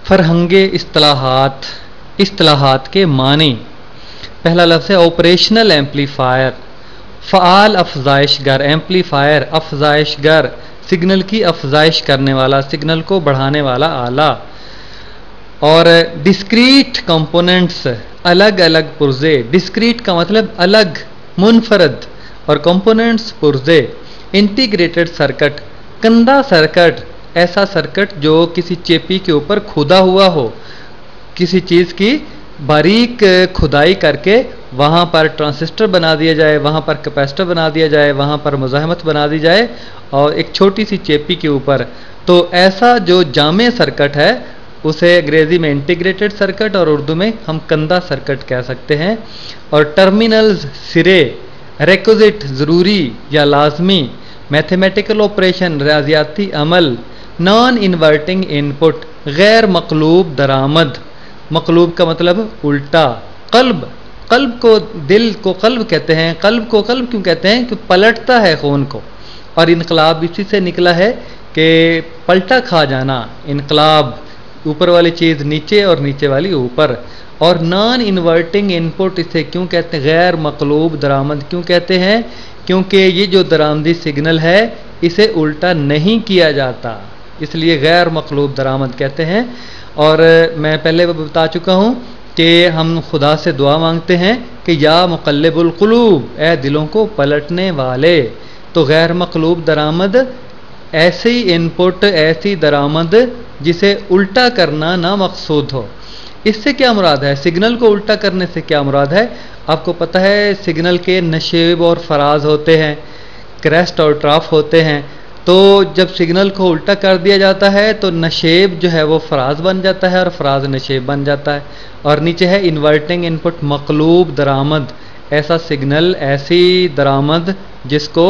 फरहंगे इस्तिलाहात, इस्तिलाहात के मानी। पहला लफ्ज़ है ऑपरेशनल एम्पलीफायर, फ़आल अफजाइशगर, एम्पलीफायर अफजाइशगर, सिग्नल की अफजाइश करने वाला, सिग्नल को बढ़ाने वाला आला। और डिस्क्रीट कंपोनेंट्स, अलग अलग पुर्जे, डिस्क्रीट का मतलब अलग, मुनफरद, और कंपोनेंट्स पुर्जे। इंटीग्रेटेड सर्किट, कंधा सर्किट, ऐसा सर्किट जो किसी चेपी के ऊपर खुदा हुआ हो, किसी चीज़ की बारीक खुदाई करके वहाँ पर ट्रांजिस्टर बना दिया जाए, वहाँ पर कैपेसिटर बना दिया जाए, वहाँ पर मुज़ाहमत बना दी जाए और एक छोटी सी चेपी के ऊपर। तो ऐसा जो जामे सर्किट है उसे अंग्रेज़ी में इंटीग्रेटेड सर्किट और उर्दू में हम कंधा सर्किट कह सकते हैं। और टर्मिनल्स, सिरे, रिक्विजिट, ज़रूरी या लाजमी, मैथमेटिकल ऑपरेशन, रियाजियाती अमल, नॉन इन्वर्टिंग इनपुट, गैर मकलूब दरामद, मकलूब का मतलब उल्टा, कल्ब, कल्ब को, दिल को कल्ब कहते हैं, कल्ब को कल्ब क्यों कहते हैं? कि पलटता है खून को, और इनकलाब इसी से निकला है कि पलटा खा जाना, इनकलाब, ऊपर वाली चीज़ नीचे और नीचे वाली ऊपर। और नॉन इन्वर्टिंग इनपुट इसे क्यों कहते हैं? गैर मकलूब दरामद क्यों कहते हैं? क्योंकि ये जो दरामदी सिग्नल है इसे उल्टा नहीं किया जाता, इसलिए गैर मकलूब दरामद कहते हैं। और मैं पहले बता चुका हूँ कि हम खुदा से दुआ मांगते हैं कि या मुक़ल्लिबुल क़ुलूब, ए दिलों को पलटने वाले। तो गैर मकलूब दरामद ऐसी इनपुट, ऐसी दरामद जिसे उल्टा करना ना मकसूद हो। इससे क्या मुराद है? सिग्नल को उल्टा करने से क्या मुराद है? आपको पता है सिग्नल के नशेब और फराज होते हैं, क्रेस्ट और ट्राफ होते हैं। तो जब सिग्नल को उल्टा कर दिया जाता है तो नशेब जो है वो फराज बन जाता है और फराज नशेब बन जाता है। और नीचे है इन्वर्टिंग इनपुट मकलूब दरामद, ऐसा सिग्नल, ऐसी दरामद जिसको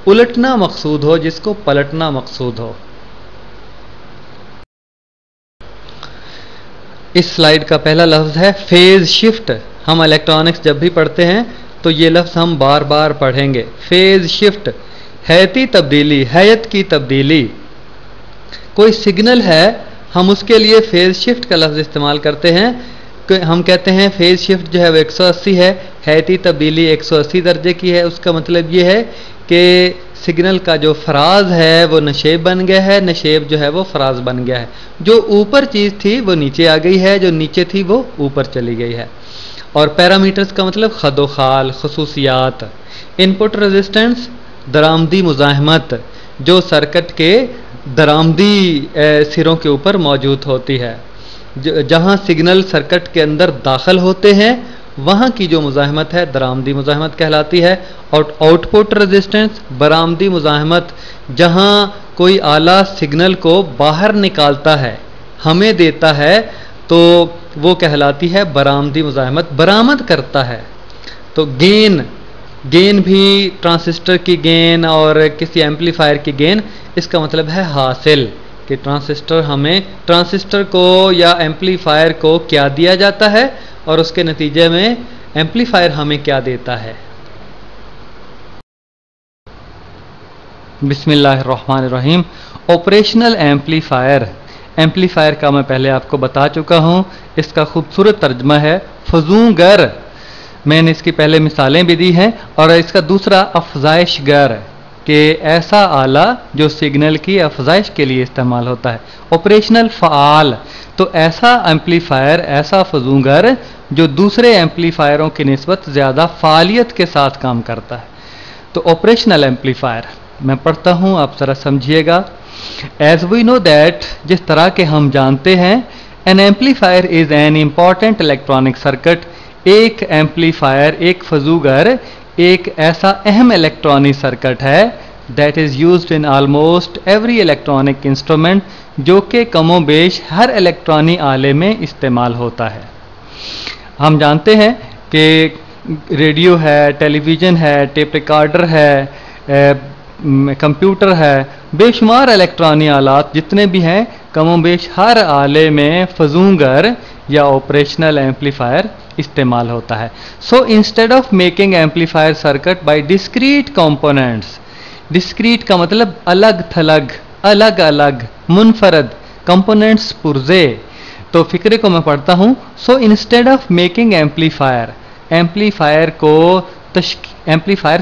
उलटना मकसूद हो, जिसको पलटना मकसूद हो। इस स्लाइड का पहला लफ्ज़ है फेज शिफ्ट। हम इलेक्ट्रॉनिक्स जब भी पढ़ते हैं तो ये लफ्ज़ हम बार बार पढ़ेंगे, फेज शिफ्ट, हैती तब्दीली, हैयत की तब्दीली। कोई सिग्नल है, हम उसके लिए फेज शिफ्ट का लफ्ज़ इस्तेमाल करते हैं। हम कहते हैं फेज शिफ्ट जो है वो 180 है, हैती तब्दीली 180 दर्जे की है। उसका मतलब ये है कि सिग्नल का जो फराज है वो नशेब बन गया है, नशेब जो है वो फराज बन गया है। जो ऊपर चीज़ थी वो नीचे आ गई है, जो नीचे थी वो ऊपर चली गई है। और पैरामीटर्स का मतलब खदो खाल, खसूसियात। इनपुट रेजिस्टेंस, दरामदी मुज़ाहमत, जो सर्किट के दरामदी सिरों के ऊपर मौजूद होती है। जहाँ सिग्नल सर्किट के अंदर दाखिल होते हैं वहाँ की जो मुज़ाहमत है दरामदी मुज़ाहमत कहलाती है। और आउटपुट रेजिस्टेंस, बरामदी मुज़ाहमत, जहाँ कोई आला सिग्नल को बाहर निकालता है, हमें देता है, तो वो कहलाती है बरामदी मुज़ाहमत, बरामद करता है। तो गेन, गेन भी ट्रांजिस्टर की गेन और किसी एम्पलीफायर की गेन, इसका मतलब है हासिल, कि ट्रांजिस्टर, हमें ट्रांजिस्टर को या एम्पलीफायर को क्या दिया जाता है और उसके नतीजे में एम्पलीफायर हमें क्या देता है। बिस्मिल्लाहिर्रहमानिर्रहीम। ऑपरेशनल एम्पलीफायर, एम्पलीफायर का मैं पहले आपको बता चुका हूँ, इसका खूबसूरत तर्जमा है फजूंगर। मैंने इसकी पहले मिसालें भी दी हैं। और इसका दूसरा अफजाइशगर, कि ऐसा आला जो सिग्नल की अफजाइश के लिए इस्तेमाल होता है। ऑपरेशनल फ़आल, तो ऐसा एम्पलीफायर, ऐसा फजूंगर जो दूसरे एम्पलीफायरों की निस्बत ज़्यादा फ़ालियत के साथ काम करता है। तो ऑपरेशनल एम्पलीफायर मैं पढ़ता हूँ, आप ज़रा समझिएगा। एज वी नो दैट, जिस तरह के हम जानते हैं, N amplifier is an important electronic circuit. एक एम्पलीफायर, एक फजूगर एक ऐसा अहम इलेक्ट्रॉनिक सर्किट है that is used in almost every electronic instrument, जो कि कमो बेश हर इलेक्ट्रॉनिक आले में इस्तेमाल होता है। हम जानते हैं कि रेडियो है, टेलीविज़न है, टेप रिकॉर्डर है, कंप्यूटर है, बेशुमार इलेक्ट्रॉनिक आलात जितने भी हैं, कमो बेश हर आले में फजूंगर या ऑपरेशनल एम्पलीफायर इस्तेमाल होता है। So instead of making amplifier circuit by discrete components, discrete का मतलब अलग थलग, अलग अलग, मुनफरद, कंपोनेंट्स पुर्जे, तो फिक्रे को मैं पढ़ता हूँ। सो instead of making amplifier, amplifier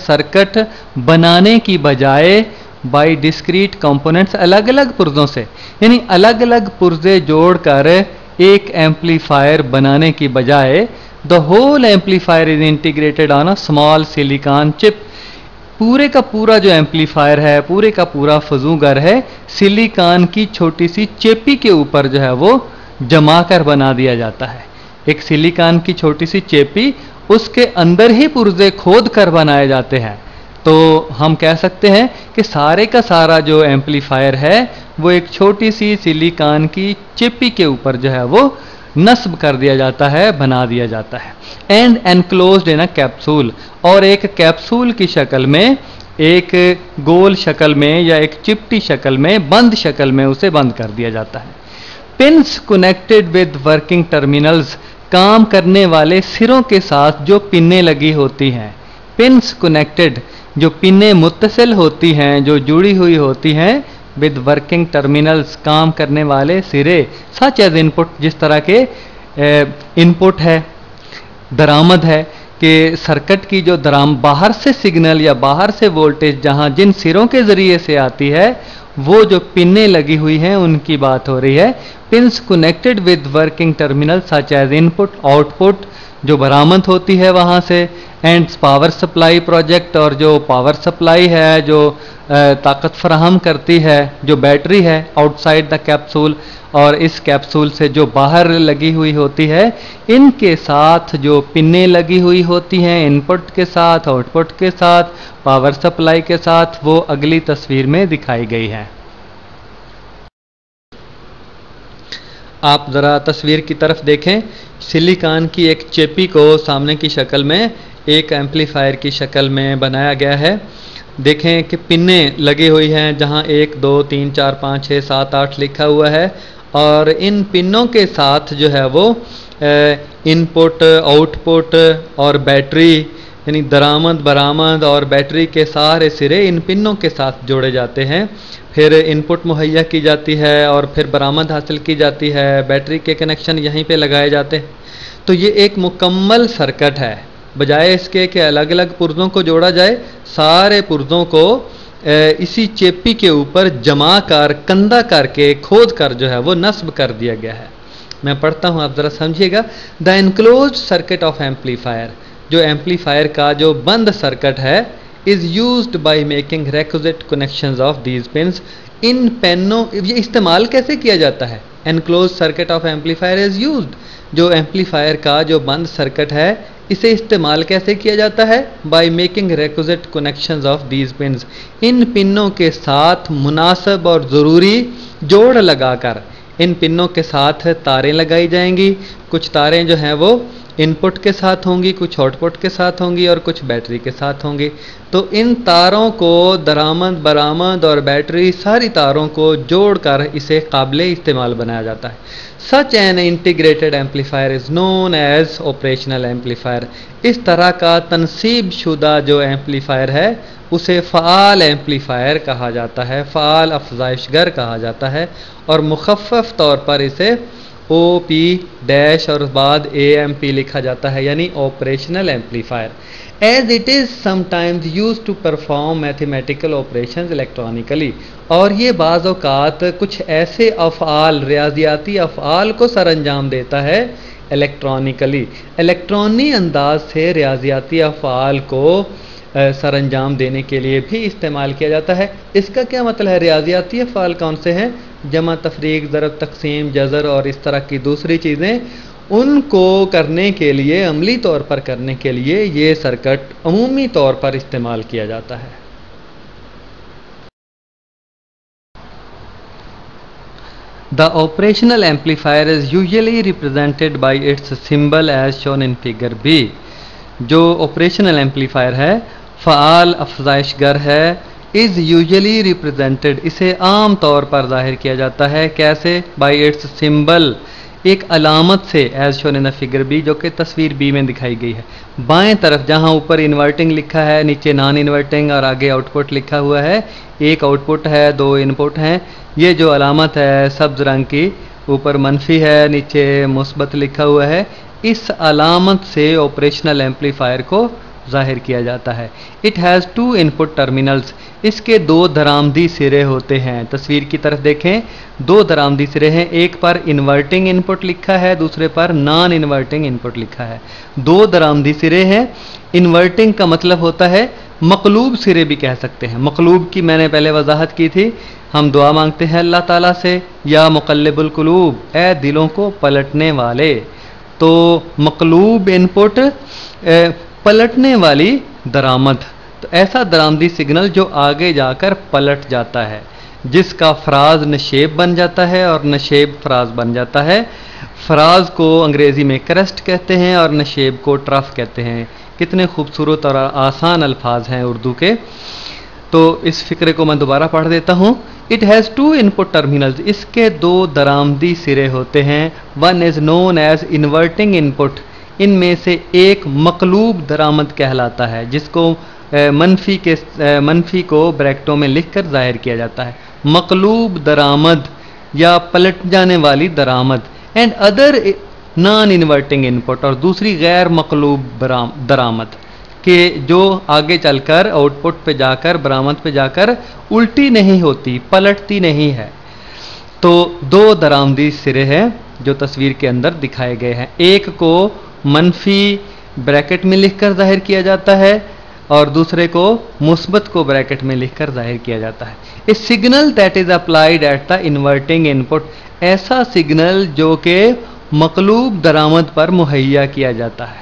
circuit बनाने की बजाय बाय डिस्क्रीट कंपोनेंट्स, अलग अलग पुर्जों से, यानी अलग अलग पुर्जे जोड़कर एक एम्पलीफायर बनाने की बजाय the whole amplifier is integrated on a small silicon chip, पूरे का पूरा जो एम्पलीफायर है, पूरे का पूरा फजूगर है, सिलिकॉन की छोटी सी चेपी के ऊपर जो है वो जमा कर बना दिया जाता है। एक सिलिकॉन की छोटी सी चेपी, उसके अंदर ही पुर्जे खोद कर बनाए जाते हैं। तो हम कह सकते हैं कि सारे का सारा जो एम्पलीफायर है वो एक छोटी सी सिलिकॉन की चेपी के ऊपर जो है वो नस्ब कर दिया जाता है, बना दिया जाता है। And enclosed in a capsule, और एक कैप्सूल की शक्ल में, एक गोल शक्ल में या एक चिपटी शक्ल में, बंद शक्ल में उसे बंद कर दिया जाता है। Pins connected with working terminals, काम करने वाले सिरों के साथ जो पिनें लगी होती हैं, पिन्स कनेक्टेड, जो पिनें मुत्तसिल होती हैं, जो जुड़ी हुई होती हैं, विद वर्किंग टर्मिनल्स, काम करने वाले सिरे, सच एज इनपुट, जिस तरह के इनपुट है, दरामद है कि सर्किट की जो बाहर से सिग्नल या बाहर से वोल्टेज जहां जिन सिरों के जरिए से आती है, वो जो पिनें लगी हुई हैं उनकी बात हो रही है। Pins connected with working terminal such as input, output जो बरामद होती है वहां से, एंड पावर सप्लाई प्रोजेक्ट, और जो पावर सप्लाई है जो ताकत फराहम करती है, जो बैटरी है आउटसाइड द कैप्सूल, और इस कैप्सूल से जो बाहर लगी हुई होती है, इनके साथ जो पिनें लगी हुई होती हैं, इनपुट के साथ, आउटपुट के साथ, पावर सप्लाई के साथ, वो अगली तस्वीर में दिखाई गई है। आप ज़रा तस्वीर की तरफ देखें। सिलिकॉन की एक चेपी को सामने की शक्ल में एक एम्पलीफायर की शक्ल में बनाया गया है। देखें कि पिनें लगी हुई हैं, जहां 1 2 3 4 5 6 7 8 लिखा हुआ है, और इन पिनों के साथ जो है वो इनपुट, आउटपुट और बैटरी, यानी दरामद, बरामद और बैटरी के सारे सिरे इन पिनों के साथ जोड़े जाते हैं। फिर इनपुट मुहैया की जाती है और फिर बरामद हासिल की जाती है, बैटरी के कनेक्शन यहीं पे लगाए जाते हैं। तो ये एक मुकम्मल सर्किट है, बजाय इसके कि अलग अलग पुर्जों को जोड़ा जाए, सारे पुर्जों को इसी चेपी के ऊपर जमा कर, कंधा करके, खोद कर जो है वो नस्ब कर दिया गया है। मैं पढ़ता हूँ, आप ज़रा समझिएगा। The enclosed circuit of amplifier, जो एम्पलीफायर का जो बंद सर्किट है, is used by making requisite connections of these pins, इन पेनों, ये इस्तेमाल कैसे किया जाता है? Enclosed circuit of amplifier is used, जो एम्पलीफायर का जो बंद सर्किट है, इसे इस्तेमाल कैसे किया जाता है? By making requisite connections of these pins, इन पिनों के साथ मुनासिब और ज़रूरी जोड़ लगाकर, इन पिनों के साथ तारें लगाई जाएंगी। कुछ तारें जो हैं वो इनपुट के साथ होंगी, कुछ आउटपुट के साथ होंगी और कुछ बैटरी के साथ होंगी। तो इन तारों को दरामद, बरामद और बैटरी, सारी तारों को जोड़कर इसे काबिले इस्तेमाल बनाया जाता है। Such an integrated amplifier is known as operational amplifier, इस तरह का तनसीब शुदा जो एम्पलीफायर है उसे फ़ाल एम्पलीफायर कहा जाता है, फ़ाल अफज़ाइशगर कहा जाता है, और मुखफ़्फ़ तौर पर इसे OP डैश और बाद AMP लिखा जाता है, यानी operational amplifier. As it is sometimes use to perform mathematical operations electronically, और ये बाज़ औक़ात कुछ ऐसे अफ़आल, रियाजियाती अफ़आल को सर अंजाम देता है इलेक्ट्रॉनिकली, इलेक्ट्रॉनी अंदाज से रियाजियाती अफ़आल को सर अंजाम देने के लिए भी इस्तेमाल किया जाता है। इसका क्या मतलब है? रियाजियाती अफ़आल कौन से हैं? जमा, तफरीक, ज़रब, तकसीम, जज़र और इस तरह की दूसरी चीज़ें, उनको करने के लिए, अमली तौर पर करने के लिए ये सर्किट अमूमी तौर पर इस्तेमाल किया जाता है। The operational amplifier is usually represented by its symbol as shown in figure B। जो ऑपरेशनल एम्पलीफायर है, फ़ाल अफज़ाइशगर है, इज़ यूजुअली रिप्रेजेंटेड, इसे आम तौर पर जाहिर किया जाता है कैसे? बाय इट्स सिंबल, एक अलामत से, as shown in the figure B, जो कि तस्वीर बी में दिखाई गई है। बाएं तरफ जहां ऊपर इन्वर्टिंग लिखा है, नीचे नॉन इन्वर्टिंग और आगे आउटपुट लिखा हुआ है, एक आउटपुट है, 2 इनपुट हैं, ये जो अलामत है सब्ज़ रंग की, ऊपर मनफी है, नीचे मुस्बत लिखा हुआ है। इस अलामत से ऑपरेशनल एम्पलीफायर को जाहिर किया जाता है। It has two input terminals, इसके दो दरामदी सिरे होते हैं। तस्वीर की तरफ देखें, दो दरामदी सिरे हैं, एक पर इन्वर्टिंग इनपुट लिखा है, दूसरे पर नॉन इन्वर्टिंग इनपुट लिखा है। दो दरामदी सिरे हैं। इन्वर्टिंग का मतलब होता है मकलूब सिरे भी कह सकते हैं। मकलूब की मैंने पहले वजाहत की थी। हम दुआ मांगते हैं अल्लाह ताला से, या मुक़ल्लिबुल क़ुलूब, ए दिलों को पलटने वाले। तो मकलूब इनपुट, पलटने वाली दरामद। तो ऐसा दरामदी सिग्नल जो आगे जाकर पलट जाता है, जिसका फ्राज नशेब बन जाता है और नशेब फ्राज बन जाता है। फ्राज को अंग्रेज़ी में क्रस्ट कहते हैं और नशेब को ट्रफ कहते हैं। कितने खूबसूरत और आसान अल्फाज हैं उर्दू के। तो इस फिक्रे को मैं दोबारा पढ़ देता हूँ। It has two input terminals, इसके दो दरामदी सिरे होते हैं। One is known as inverting input, इनमें से एक मकलूब दरामद कहलाता है, जिसको मनफी को ब्रैकेटों में लिखकर जाहिर किया जाता है। मकलूब दरामद या पलट जाने वाली दरामद। And other non inverting input, और दूसरी गैर मकलूब दरामद कि जो आगे चलकर आउटपुट पे जाकर बरामद पे जाकर उल्टी नहीं होती, पलटती नहीं है। तो दो दरामदी सिरे हैं जो तस्वीर के अंदर दिखाए गए हैं। एक को मनफी ब्रैकेट में लिखकर जाहिर किया जाता है और दूसरे को मुस्बत को ब्रैकेट में लिखकर जाहिर किया जाता है। A signal that is applied at the inverting input, ऐसा सिग्नल जो कि मकलूब दरामद पर मुहैया किया जाता है,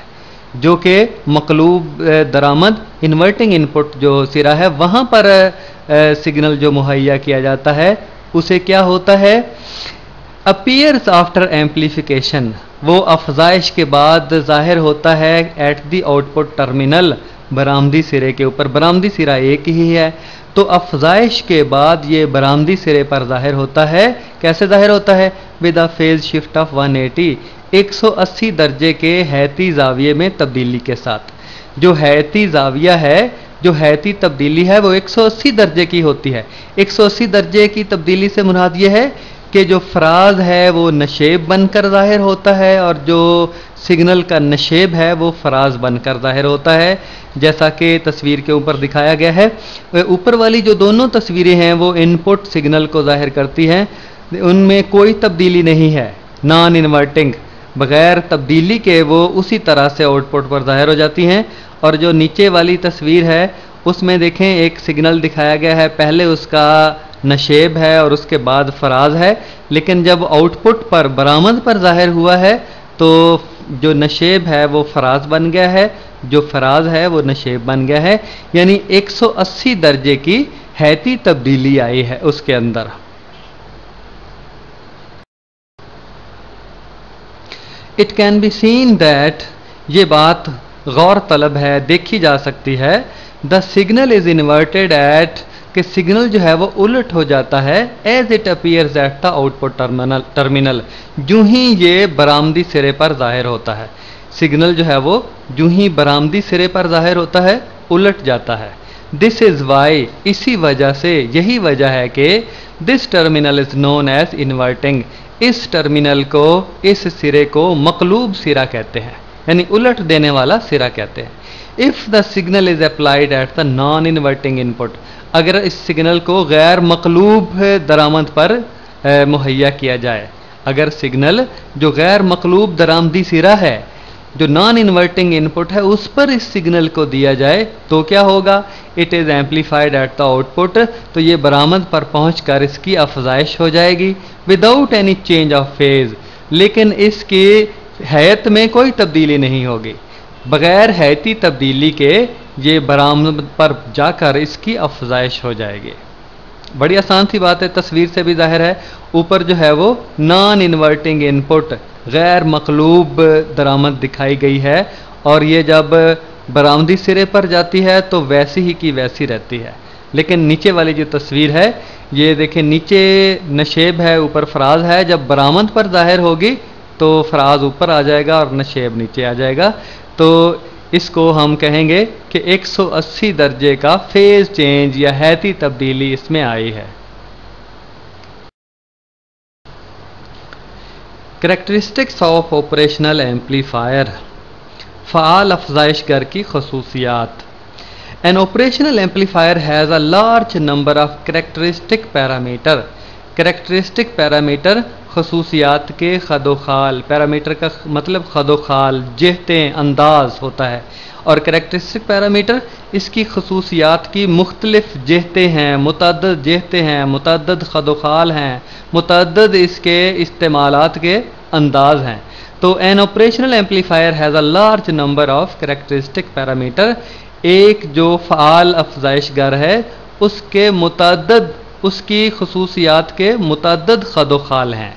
जो कि मकलूब दरामद इन्वर्टिंग इनपुट जो सिरा है वहाँ पर सिग्नल जो मुहैया किया जाता है, उसे क्या होता है, अपीयर्स आफ्टर एम्पलीफिकेशन, वो अफजाइश के बाद जाहिर होता है एट द आउटपुट टर्मिनल, बरामदी सिरे के ऊपर। बरामदी सिरा एक ही है, तो अफजाइश के बाद ये बरामदी सिरे पर जाहिर होता है। कैसे जाहिर होता है? With a phase shift of 180, 180 दर्जे के हैती जाविये में तब्दीली के साथ। जो हैती जाविया है, जो हैती तब्दीली है, वो 180 दर्जे की होती है। 180 दर्जे की तब्दीली से मुराद ये है कि जो फ्राज है वो नशेब बनकर जाहिर होता है और जो सिग्नल का नशेब है वो फ्राज बनकर जाहिर होता है, जैसा कि तस्वीर के ऊपर दिखाया गया है। ऊपर वाली जो दोनों तस्वीरें हैं वो इनपुट सिग्नल को जाहिर करती हैं, उनमें कोई तब्दीली नहीं है, नॉन इन्वर्टिंग, बगैर तब्दीली के वो उसी तरह से आउटपुट पर जाहिर हो जाती हैं। और जो नीचे वाली तस्वीर है उसमें देखें एक सिग्नल दिखाया गया है, पहले उसका नशेब है और उसके बाद फराज है, लेकिन जब आउटपुट पर बरामद पर जाहिर हुआ है तो जो नशेब है वो फराज बन गया है, जो फराज है वो नशेब बन गया है, यानी 180 दर्जे की हैती तब्दीली आई है उसके अंदर। It can be seen that, ये बात गौर तलब है, देखी जा सकती है, the signal is inverted at, कि सिग्नल जो है वो उलट हो जाता है, as it appears at the output terminal, जो ही ये बरामदी सिरे पर जाहिर होता है। सिग्नल जो है वो जो ही बरामदी सिरे पर जाहिर होता है उलट जाता है। दिस इज वाई, इसी वजह से, यही वजह है कि this terminal is known as inverting, इस टर्मिनल को, इस सिरे को मकलूब सिरा कहते हैं, यानी उलट देने वाला सिरा कहते हैं। If the signal is applied at the non inverting input, अगर इस सिग्नल को गैर मकलूब दरामद पर मुहैया किया जाए, अगर सिग्नल जो गैर मकलूब दरामदी सिरा है, जो नॉन इन्वर्टिंग इनपुट है, उस पर इस सिग्नल को दिया जाए तो क्या होगा? It is amplified eight the output, तो ये बरामद पर पहुंचकर इसकी अफजाइश हो जाएगी without any change of phase, लेकिन इसकी हैत में कोई तब्दीली नहीं होगी, बगैर हैती तब्दीली के ये बरामद पर जाकर इसकी अफजाइश हो जाएगी। बड़ी आसान सी बात है, तस्वीर से भी जाहिर है। ऊपर जो है वो नॉन इन्वर्टिंग इनपुट, गैर मकलूब दरामद दिखाई गई है, और ये जब बरामदी सिरे पर जाती है तो वैसी ही की वैसी रहती है। लेकिन नीचे वाली जो तस्वीर है, ये देखें, नीचे नशेब है, ऊपर फराज है, जब बरामद पर जाहिर होगी तो फराज ऊपर आ जाएगा और नशेब नीचे आ जाएगा। तो इसको हम कहेंगे कि 180 दर्जे का फेज चेंज या हैती तब्दीली इसमें आई है। करैक्टरिस्टिक्स ऑफ ऑपरेशनल एम्पलीफायर, फ़आल अफज़ाइशगर की खसूसियात। An operational amplifier has a large number of characteristic parameter. Characteristic parameter खसूसियात के खदोखाल, पैरामीटर का मतलब खदोखाल, जहतें, अंदाज होता है। और करैक्टरिस्टिक पैरामीटर इसकी खसूसियात की मुख्तलिफ जहतें हैं, मुतअद्दद जहतें हैं, मुतअद्दद खदोखाल हैं, मुतअद्दद इसके इस्तेमालात के अंदाज हैं। तो N operational amplifier has a large number of characteristic parameter. एक जो फ़आल अफज़ाइशगर है उसके मुतअद्दद, उसकी खसूसियात के मुतअद्दद खदोखाल हैं।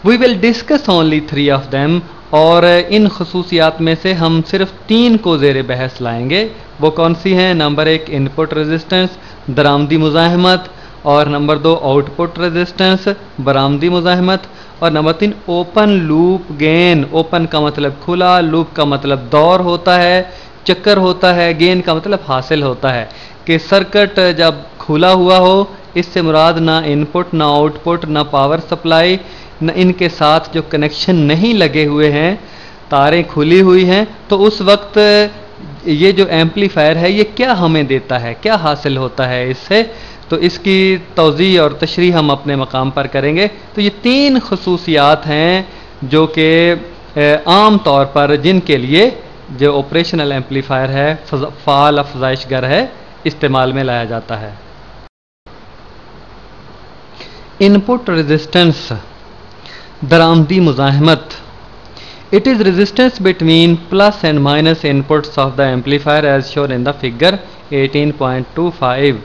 We will discuss only 3 of them, और इन खसूसियात में से हम सिर्फ 3 को ज़ेर बहस लाएंगे। वो कौन सी हैं? नंबर 1 इनपुट रेजिस्टेंस, दरामदी मुज़ाहमत, और नंबर 2 आउटपुट रेजिस्टेंस, बरामदी मुज़ाहमत, और number 3 open loop gain. Open का मतलब खुला, लूप का मतलब दौर होता है, चक्कर होता है, गेन का मतलब हासिल होता है। कि सर्किट जब खुला हुआ हो, इससे मुराद ना इनपुट ना आउटपुट ना पावर सप्लाई, न इनके साथ जो कनेक्शन नहीं लगे हुए हैं, तारें खुली हुई हैं, तो उस वक्त ये जो एम्पलीफायर है ये क्या हमें देता है, क्या हासिल होता है इससे, तो इसकी तौज़ी और तशरीह हम अपने मकाम पर करेंगे। तो ये 3 खसूसियात हैं जो कि आम तौर पर जिनके लिए जो ऑपरेशनल एम्पलीफायर है, फ़आल अफज़ाइशगर है, इस्तेमाल में लाया जाता है। इनपुट रेजिस्टेंस, दरामदी मुज़ाहमत। It is resistance between plus and minus inputs of the amplifier as shown in the figure 18.25।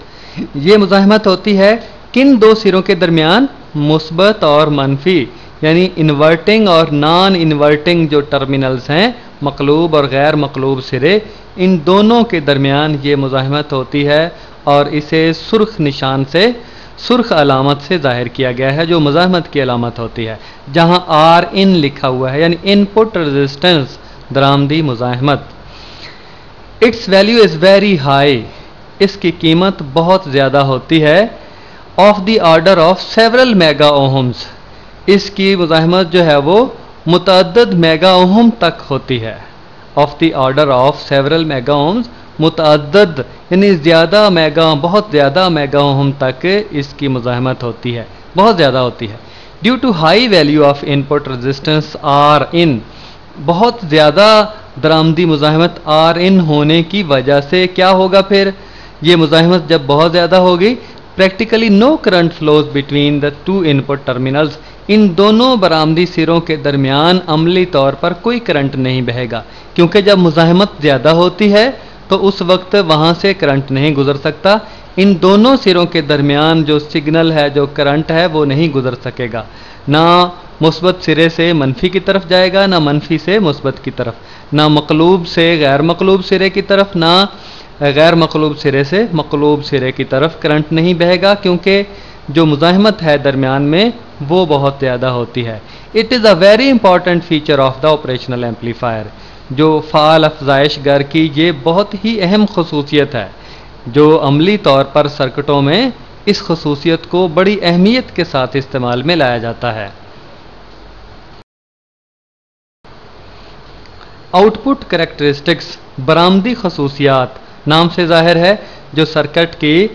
ये मुज़ाहमत होती है किन 2 सिरों के दरमियान? मुस्बत और मनफी, यानी इन्वर्टिंग और नॉन इन्वर्टिंग जो टर्मिनल्स हैं, मकलूब और गैर मकलूब सिरे, इन दोनों के दरमियान ये मुज़ाहमत होती है। और इसे सुर्ख निशान से, सुर्ख अलामत से ज़ाहिर किया गया है, जो मुज़ाहमत की अलामत होती है, जहाँ आर इन लिखा हुआ है, यानी इनपुट रेजिस्टेंस, दरामदी मुज़ाहमत। It's value is very high, इसकी कीमत बहुत ज़्यादा होती है। Of the order of several mega ohms, इसकी मुज़ाहमत जो है वो मुतअद्दद मेगा ओहम तक होती है। Of the order of several mega ohms, मुतअद्दद यानी ज़्यादा मेगा, बहुत ज़्यादा मेगा ओहम तक इसकी मुज़ाहमत होती है, बहुत ज़्यादा होती है। Due to high value of input resistance R in, बहुत ज़्यादा दरामदी मुज़ाहमत आर इन होने की वजह से क्या होगा फिर? ये मुज़ाहमत जब बहुत ज़्यादा होगी, practically no current flows between the 2 input terminals, इन दोनों बरामदी सिरों के दरमियान अमली तौर पर कोई करंट नहीं बहेगा, क्योंकि जब मुज़ाहमत ज़्यादा होती है तो उस वक्त वहाँ से करंट नहीं गुजर सकता। इन दोनों सिरों के दरमियान जो सिग्नल है, जो करंट है, वो नहीं गुजर सकेगा। ना मुस्बत सिरे से मनफी की तरफ जाएगा, ना मनफी से मुस्बत की तरफ, ना मकलूब से गैर मकलूब सिरे की तरफ, ना गैर मकलूब सिरे से मकलूब सिरे की तरफ करंट नहीं बहेगा, क्योंकि जो मुज़ाहमत है दरमियान में वो बहुत ज़्यादा होती है। It is a very important feature of the operational amplifier, जो फ़आल अफज़ाइशगर की ये बहुत ही अहम खसूसियत है, जो अमली तौर पर सर्किटों में इस खसूसियत को बड़ी अहमियत के साथ इस्तेमाल में लाया जाता है। आउटपुट करैक्टरिस्टिक्स, बरामदी खसूसियात, नाम से जाहिर है जो सर्किट की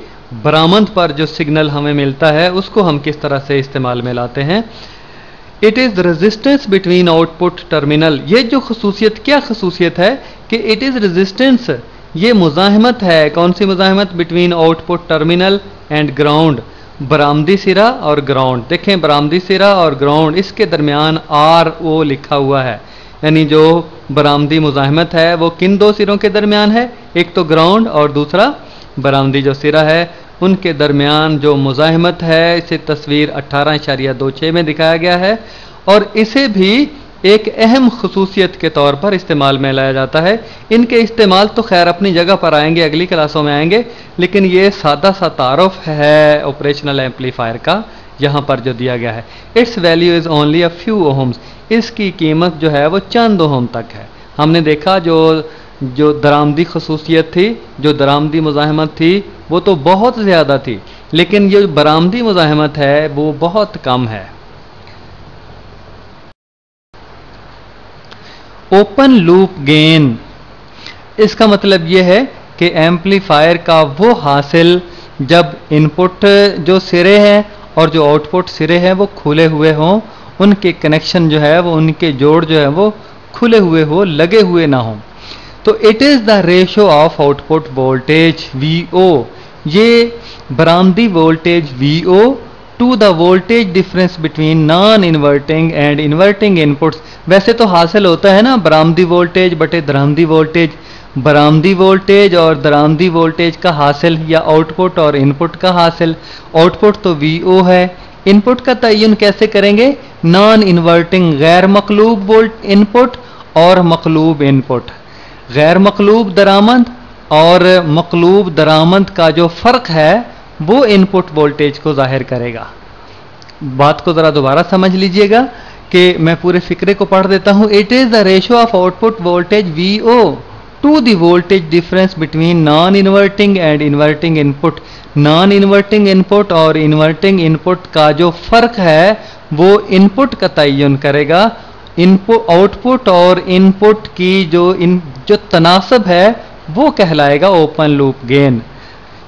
बरामद पर जो सिग्नल हमें मिलता है उसको हम किस तरह से इस्तेमाल में लाते हैं। It is resistance between output terminal, ये जो खसूसियत, क्या खसूसियत है कि इट इज़ रेजिस्टेंस, ये मुज़ाहमत है। कौन सी मुज़ाहमत? Between output terminal and ground, बरामदी सिरा और ग्राउंड। देखें, बरामदी सिरा और ग्राउंड, इसके दरमियान आर ओ लिखा हुआ है, यानी जो बरामदी मुज़ाहमत है वो किन 2 सिरों के दरमियान है? एक तो ग्राउंड और दूसरा बरामदी जो सिरा है, उनके दरमियान जो मुज़ाहमत है, इसे तस्वीर 18.26 में दिखाया गया है। और इसे भी एक अहम खसूसियत के तौर पर इस्तेमाल में लाया जाता है। इनके इस्तेमाल तो खैर अपनी जगह पर आएंगे, अगली क्लासों में आएंगे, लेकिन ये सादा सा तारुफ है ऑपरेशनल एम्पलीफायर का यहाँ पर जो दिया गया है। Its value is only a few ohms, इसकी कीमत जो है वो चंद ओहम तक है। हमने देखा जो दरामदी खसूसियत थी, जो दरामदी मुज़ाहमत थी, वो तो बहुत ज़्यादा थी, लेकिन ये बरामदी मुज़ाहमत है वो बहुत कम है। ओपन लूप गेन, इसका मतलब यह है कि एम्पलीफायर का वो हासिल जब इनपुट जो सिरे हैं और जो आउटपुट सिरे हैं वो खुले हुए हों, उनके कनेक्शन जो है वो, उनके जोड़ जो है वो खुले हुए हो, लगे हुए ना हो। तो it is the ratio of output voltage VO, ये बरामदी voltage VO to the voltage difference between non inverting and inverting inputs. वैसे तो हासिल होता है ना बरामदी वोल्टेज बटे दरामदी वोल्टेज, बरामदी वोल्टेज और दरामदी वोल्टेज का हासिल या आउटपुट और इनपुट का हासिल। आउटपुट तो VO है, इनपुट का तयन कैसे करेंगे? नॉन इन्वर्टिंग गैर मकलूब वोल्ट इनपुट और मकलूब इनपुट। गैर मकलूब दरामद और मकलूब दरामद का जो फ़र्क है वो इनपुट वोल्टेज को जाहिर करेगा। बात को ज़रा दोबारा समझ लीजिएगा कि मैं पूरे फिक्रे को पढ़ देता हूँ। It is the ratio of output voltage VO to the voltage difference between non inverting and inverting input. Non inverting input और इन्वर्टिंग इनपुट का जो फ़र्क है वो इनपुट का तयन करेगा। इनपुट आउटपुट और इनपुट की जो तनासब है वो कहलाएगा ओपन लूप गेन।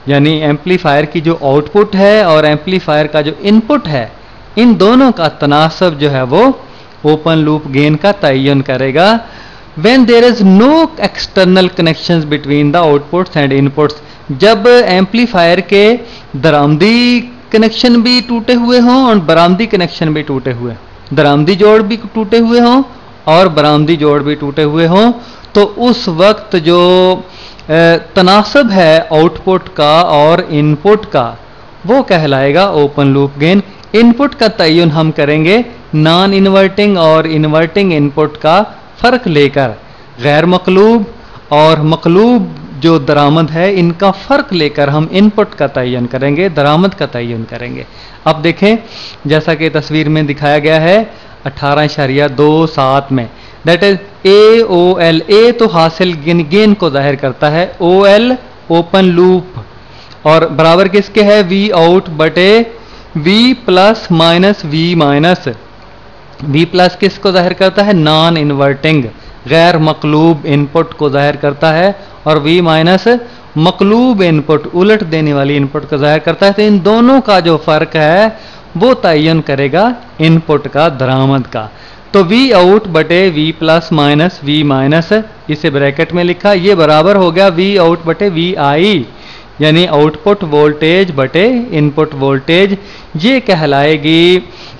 यानी एम्पलीफायर की जो आउटपुट है और एम्पलीफायर का जो इनपुट है, इन दोनों का तनासब जो है वो ओपन लूप गेन का तयन करेगा। When there is no external connections between the outputs and inputs, जब एम्पलीफायर के दरामदी कनेक्शन भी टूटे हुए हों और बरामदी कनेक्शन भी टूटे हुए, दरामदी जोड़ भी टूटे हुए हों और बरामदी जोड़ भी टूटे हुए हों, तो उस वक्त जो तनासब है आउटपुट का और इनपुट का वो कहलाएगा ओपन लूप गेन। इनपुट का तयन हम करेंगे नॉन इन्वर्टिंग और इन्वर्टिंग इनपुट का फ़र्क लेकर, गैर मकलूब और मकलूब जो दरामद है इनका फ़र्क लेकर हम इनपुट का तयन करेंगे, दरामद का तयन करेंगे। अब देखें जैसा कि तस्वीर में दिखाया गया है 18.27 में, दैट इज AOL। ए तो हासिल गेन को जाहिर करता है, OL ओपन लूप और बराबर किसके है? V आउट बटे V plus minus V minus. V plus किसको जाहिर करता है? नॉन इन्वर्टिंग गैर मकलूब इनपुट को जाहिर करता है और V माइनस मकलूब इनपुट उलट देने वाली इनपुट को जाहिर करता है। तो इन दोनों का जो फ़र्क है वो तयन करेगा इनपुट का दरामद का। तो V आउट बटे V plus minus V minus, इसे ब्रैकेट में लिखा, ये बराबर हो गया V आउट बटे VI, यानी आउटपुट वोल्टेज बटे इनपुट वोल्टेज। ये कहलाएगी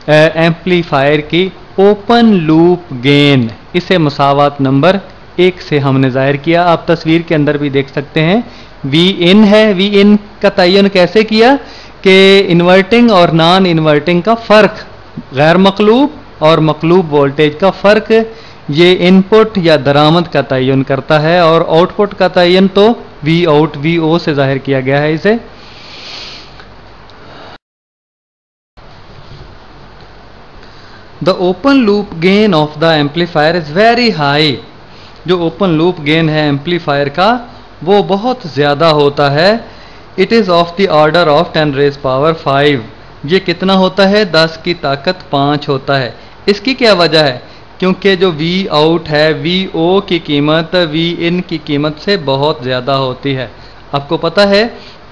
एम्पलीफायर की ओपन लूप गेन। इसे मुसावात नंबर 1 से हमने जाहिर किया। आप तस्वीर के अंदर भी देख सकते हैं V इन है। V इन का तयन कैसे किया कि इन्वर्टिंग और नॉन इन्वर्टिंग का फ़र्क, गैर मकलूब और मकलूब वोल्टेज का फ़र्क, ये इनपुट या दरामद का तयन करता है। और आउटपुट का तयन तो V आउट VO से जाहिर किया गया है इसे। The open loop gain of the amplifier is very high. जो ओपन लूप गेन है एम्पलीफायर का वो बहुत ज़्यादा होता है। It is of the order of 10 rays power 5। ये कितना होता है? 10 की ताकत 5 होता है। इसकी क्या वजह है? क्योंकि जो V आउट है VO की कीमत V इन की कीमत से बहुत ज़्यादा होती है। आपको पता है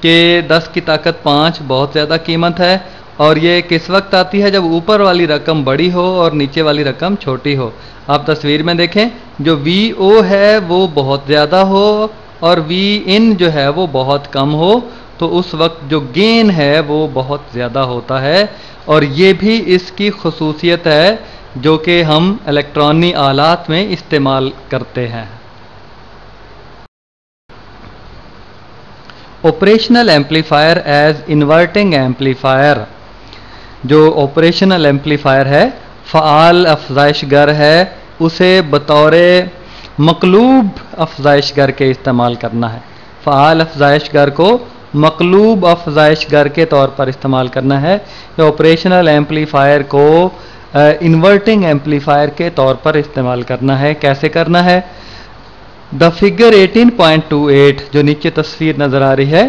कि 10 की ताकत 5 बहुत ज़्यादा कीमत है और ये किस वक्त आती है? जब ऊपर वाली रकम बड़ी हो और नीचे वाली रकम छोटी हो। आप तस्वीर में देखें, जो VO है वो बहुत ज़्यादा हो और V इन जो है वो बहुत कम हो, तो उस वक्त जो गेन है वो बहुत ज़्यादा होता है। और ये भी इसकी खसूसियत है जो कि हम इलेक्ट्रॉनिक आलात में इस्तेमाल करते हैं। Operational amplifier as inverting amplifier. जो ऑपरेशनल एम्पलीफायर है, फ़आल अफज़ाइशगर है, उसे बतौर मकलूब अफज़ाइशगर के इस्तेमाल करना है। फ़आल अफज़ाइशगर को मकलूब अफज़ाइशगर के तौर पर इस्तेमाल करना है। ऑपरेशनल एम्पलीफायर को इन्वर्टिंग एम्पलीफायर के तौर पर इस्तेमाल करना है। कैसे करना है? द फिगर 18.28 जो नीचे तस्वीर नज़र आ रही है,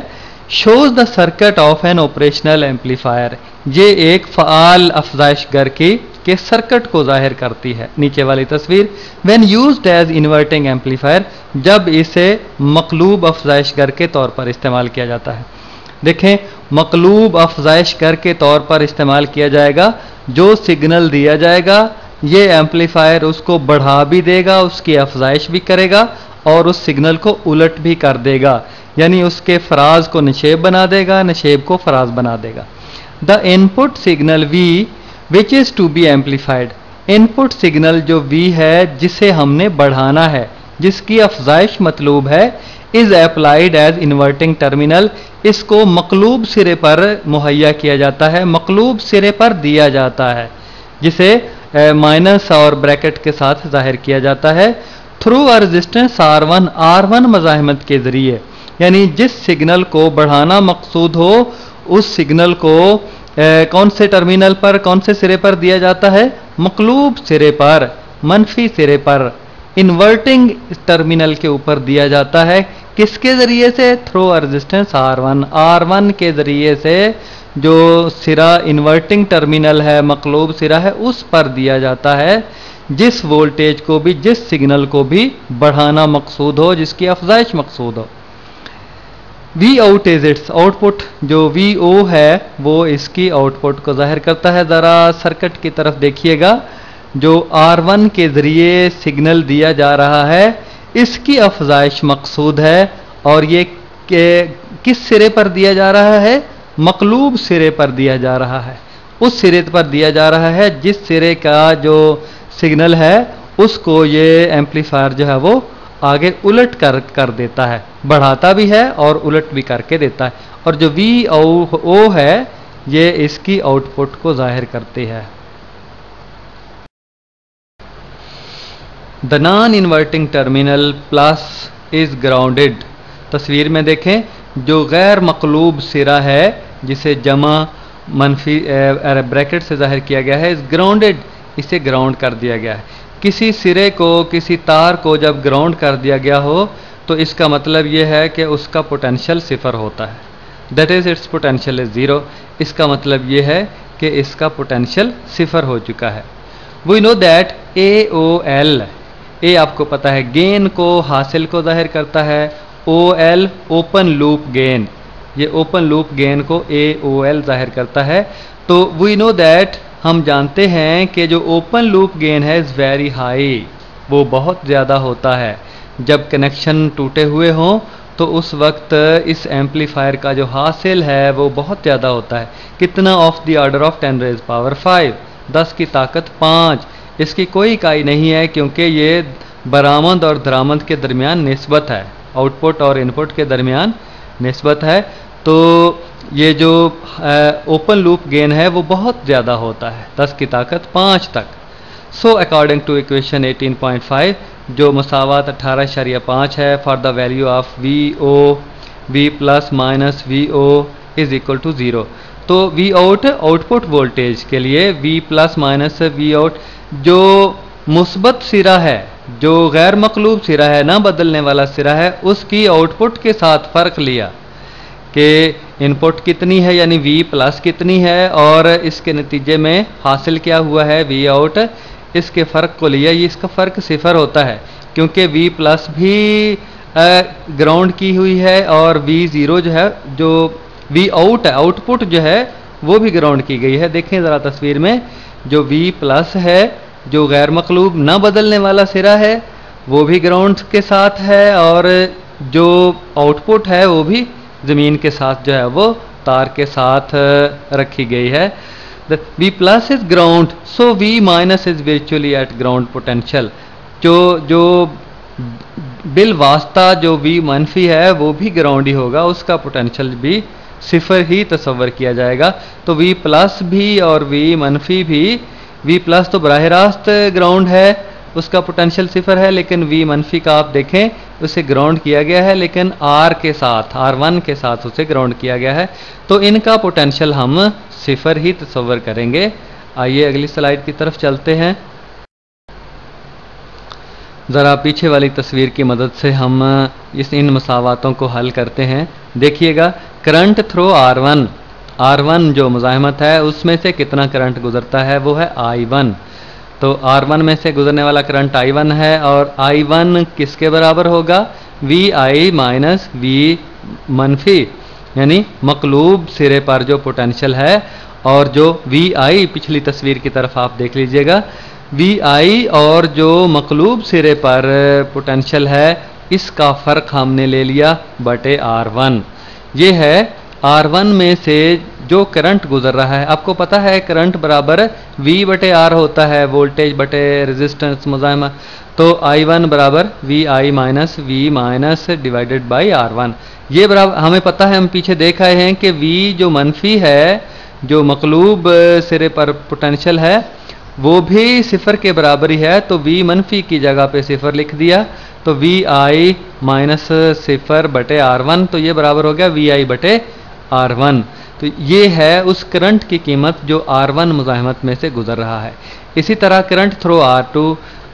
shows the circuit of N operational amplifier. ये एक फ़आल अफज़ाइशगर की के सर्किट को जाहिर करती है। नीचे वाली तस्वीर, when used as inverting amplifier, जब इसे मकलूब अफजाइशगर के तौर पर इस्तेमाल किया जाता है। देखें, मकलूब अफजाइशगर के तौर पर इस्तेमाल किया जाएगा। जो सिग्नल दिया जाएगा ये एम्पलीफायर उसको बढ़ा भी देगा, उसकी अफजाइश भी करेगा और उस सिग्नल को उलट भी कर देगा, यानी उसके फराज को नशेब बना देगा, नशेब को फराज बना देगा। The input signal V which is to be amplified, input signal जो V है जिसे हमने बढ़ाना है, जिसकी अफजाइश मतलूब है, is applied as inverting terminal, इसको मकलूब सिरे पर मुहैया किया जाता है, मकलूब सिरे पर दिया जाता है, जिसे माइनस और ब्रैकेट के साथ जाहिर किया जाता है। Through a resistance R1, R1 मज़ाहमत के जरिए, यानी जिस सिग्नल को बढ़ाना मकसूद हो उस सिग्नल को कौन से टर्मिनल पर, कौन से सिरे पर दिया जाता है? मकलूब सिरे पर, मनफी सिरे पर, इन्वर्टिंग टर्मिनल के ऊपर दिया जाता है। किसके जरिए से? Through a resistance R1, R1 के जरिए से जो सिरा इन्वर्टिंग टर्मिनल है, मकलूब सिरा है, उस पर दिया जाता है, जिस वोल्टेज को भी, जिस सिग्नल को भी बढ़ाना मकसूद हो, जिसकी अफजाइश मकसूद हो। V out is its output, जो VO है वो इसकी आउटपुट को जाहिर करता है। ज़रा सर्किट की तरफ देखिएगा, जो R1 के ज़रिए सिग्नल दिया जा रहा है इसकी अफजाइश मकसूद है, और ये किस सिरे पर दिया जा रहा है? मकलूब सिरे पर दिया जा रहा है, उस सिरे पर दिया जा रहा है जिस सिरे का जो सिग्नल है उसको ये एम्पलीफायर जो है वो आगे उलट कर देता है, बढ़ाता भी है और उलट भी करके देता है। और जो VO है ये इसकी आउटपुट को जाहिर करती है। The non inverting terminal plus is grounded, तस्वीर में देखें, जो गैर मकलूब सिरा है जिसे जमा मनफी ब्रैकेट से जाहिर किया गया है, इस ग्राउंडेड, इसे ग्राउंड कर दिया गया है। किसी सिरे को, किसी तार को जब ग्राउंड कर दिया गया हो तो इसका मतलब यह है कि उसका पोटेंशियल सिफर होता है, that is it's potential is zero. इसका मतलब यह है कि इसका पोटेंशियल सिफर हो चुका है। वी नो दैट AOL, ए आपको पता है गेन को, हासिल को जाहिर करता है, OL ओपन लूप गेन, ये ओपन लूप गेन को AOL जाहिर करता है। तो वी नो दैट, हम जानते हैं कि जो ओपन लूप गेन है इज़ वेरी हाई, वो बहुत ज़्यादा होता है। जब कनेक्शन टूटे हुए हों तो उस वक्त इस एम्पलीफायर का जो हासिल है वो बहुत ज़्यादा होता है। कितना? Of the order of 10 raised power 5, 10 की ताकत 5। इसकी कोई इकाई नहीं है क्योंकि ये बरामद और दरामद के दरमियान निस्बत है, आउटपुट और इनपुट के दरमियान निस्बत है। तो ये जो ओपन लूप गेन है वो बहुत ज़्यादा होता है, 10 की ताकत 5 तक। सो अकॉर्डिंग टू इक्वेशन 18.5, जो मसावत 18.5 है, for the value of VO, V plus minus VO is equal to 0। तो V आउट आउटपुट वोल्टेज के लिए V plus minus V out, जो मुस्बत सिरा है, जो गैर मकलूब सिरा है, ना बदलने वाला सिरा है, उसकी आउटपुट के साथ फ़र्क लिया कि इनपुट कितनी है, यानी V प्लस कितनी है, और इसके नतीजे में हासिल क्या हुआ है V आउट, इसके फ़र्क को लिया। ये इसका फ़र्क सिफर होता है क्योंकि V प्लस भी ग्राउंड की हुई है और V0 जो है, जो V आउट है, आउटपुट जो है वो भी ग्राउंड की गई है। देखें ज़रा तस्वीर में, जो V प्लस है, जो गैर मकलूब ना बदलने वाला सिरा है, वो भी ग्राउंड के साथ है, और जो आउटपुट है वो भी ज़मीन के साथ जो है वो तार के साथ रखी गई है। V plus is ground, so V minus is virtually eight ground potential. जो बिल वास्ता जो V मनफी है वो भी ग्राउंड ही होगा, उसका पोटेंशियल भी सिफर ही तस्वर किया जाएगा। तो V प्लस भी और V मनफी भी, V प्लस तो बराह रास्त ग्राउंड है, उसका पोटेंशियल सिफर है, लेकिन V मनफी का आप देखें उसे ग्राउंड किया गया है, लेकिन R के साथ, R1 के साथ उसे ग्राउंड किया गया है। तो इनका पोटेंशियल हम सिफर ही तस्वर करेंगे। आइए अगली स्लाइड की तरफ चलते हैं। ज़रा पीछे वाली तस्वीर की मदद से हम इन मसावातों को हल करते हैं। देखिएगा, करंट थ्रू R1, R1 जो मुज़ाहमत है उसमें से कितना करंट गुजरता है, वो है I1। तो R1 में से गुजरने वाला करंट I1 है, और I1 किसके बराबर होगा, VI माइनस V मनफी, यानी मकलूब सिरे पर जो पोटेंशियल है, और जो VI पिछली तस्वीर की तरफ आप देख लीजिएगा, VI और जो मकलूब सिरे पर पोटेंशियल है इसका फ़र्क हमने ले लिया बटे R1। ये है R1 में से जो करंट गुजर रहा है। आपको पता है करंट बराबर V बटे R होता है, वोल्टेज बटे रेजिस्टेंस मुज़ाहमा। तो I1 बराबर VI minus V minus divided by R1। ये बराबर हमें पता है, हम पीछे देख आए हैं कि V जो मनफी है, जो मकलूब सिरे पर पोटेंशियल है, वो भी सिफर के बराबर ही है। तो V मनफी की जगह पे सिफर लिख दिया, तो VI माइनस सिफर बटे R1, तो ये बराबर हो गया VI बटे R1। तो ये है उस करंट की कीमत जो R1 मुज़ाहमत में से गुजर रहा है। इसी तरह करंट थ्रू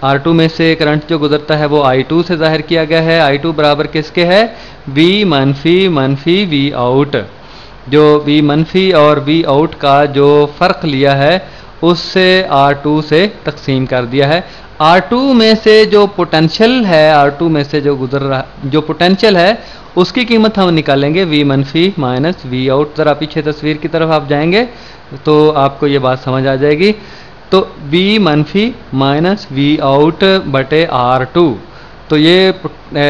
R2 में से करंट जो गुजरता है वो I2 से जाहिर किया गया है। I2 बराबर किसके है, V मनफी मनफी V आउट। जो V मनफी और V आउट का जो फ़र्क लिया है उससे R2 से तकसीम कर दिया है। R2 में से जो पोटेंशियल है, R2 में से जो गुजर रहा जो पोटेंशियल है उसकी कीमत हम निकालेंगे V मनफी माइनस V आउट। ज़रा पीछे तस्वीर की तरफ आप जाएंगे तो आपको ये बात समझ आ जाएगी। तो V मनफी माइनस V आउट बटे R2, तो ये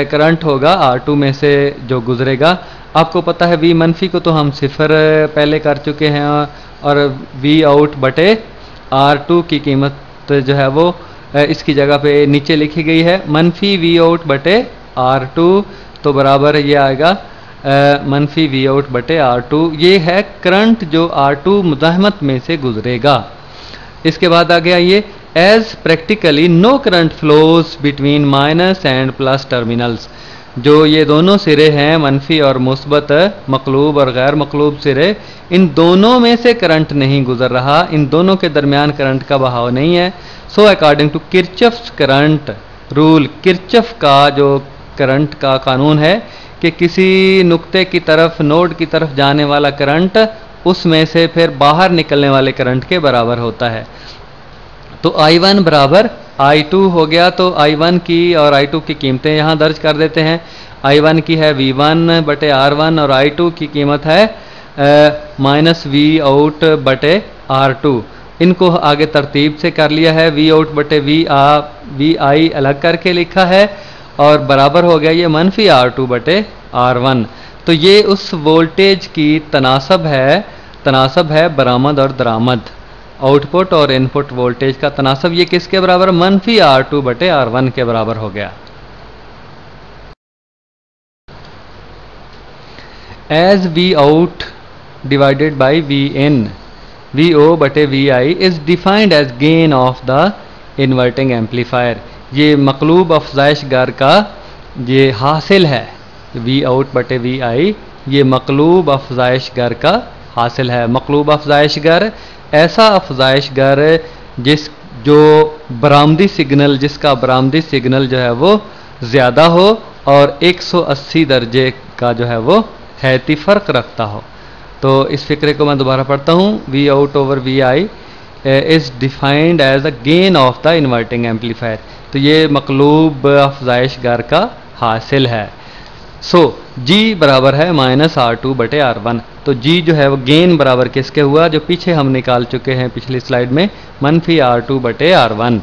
करंट होगा R2 में से जो गुजरेगा। आपको पता है V मनफी को तो हम सिफर पहले कर चुके हैं, और V आउट बटे R2 की कीमत जो है वो इसकी जगह पे नीचे लिखी गई है, मनफी V आउट बटे R2, तो बराबर ये आएगा मनफी V आउट बटे R2। ये है करंट जो R2 मुज़ाहमत में से गुजरेगा। इसके बाद आ गया ये, as practically no current flows between minus and plus terminals. जो ये दोनों सिरे हैं, मनफी और मुस्बत, मकलूब और गैर मकलूब सिरे, इन दोनों में से करंट नहीं गुजर रहा, इन दोनों के दरमियान करंट का बहाव नहीं है। So according to Kirchhoff's current rule, Kirchhoff का जो करंट का कानून है कि किसी नुक्ते की तरफ, नोड की तरफ जाने वाला करंट उसमें से फिर बाहर निकलने वाले करंट के बराबर होता है। तो I1 बराबर I2 हो गया। तो I1 की और I2 की कीमतें यहाँ दर्ज कर देते हैं। I1 की है V1 बटे R1, और I2 की कीमत है माइनस V आउट बटे R2। इनको आगे तरतीब से कर लिया है, V आउट बटे VI अलग करके लिखा है, और बराबर हो गया ये मनफी R2 बटे R1। तो ये उस वोल्टेज की तनासब है बरामद और दरामद, आउटपुट और इनपुट वोल्टेज का तनासब। ये किसके बराबर, मनफी R2 बटे R1 के बराबर हो गया। As V out divided by V in, VO बटे VI is defined as gain of the inverting amplifier. ये मकलूब अफजाइश गर का ये हासिल है, V आउट बटे VI ये मकलूब अफजाइश गर का हासिल है। मकलूब अफजाइश गर ऐसा अफजाइश गर जिसका बरामदी सिग्नल जो है वो ज़्यादा हो और 180 दर्जे का जो है वो हैती फ़र्क रखता हो। तो इस फिक्रे को मैं दोबारा पढ़ता हूँ, V out over VI is defined as a gain of the inverting amplifier. तो ये मकलूब अफजाइश गर का हासिल है। सो G बराबर है माइनस R2 बटे R1। तो G जो है वो गेन बराबर किसके हुआ, जो पीछे हम निकाल चुके हैं पिछली स्लाइड में, मनफी R2 बटे R1।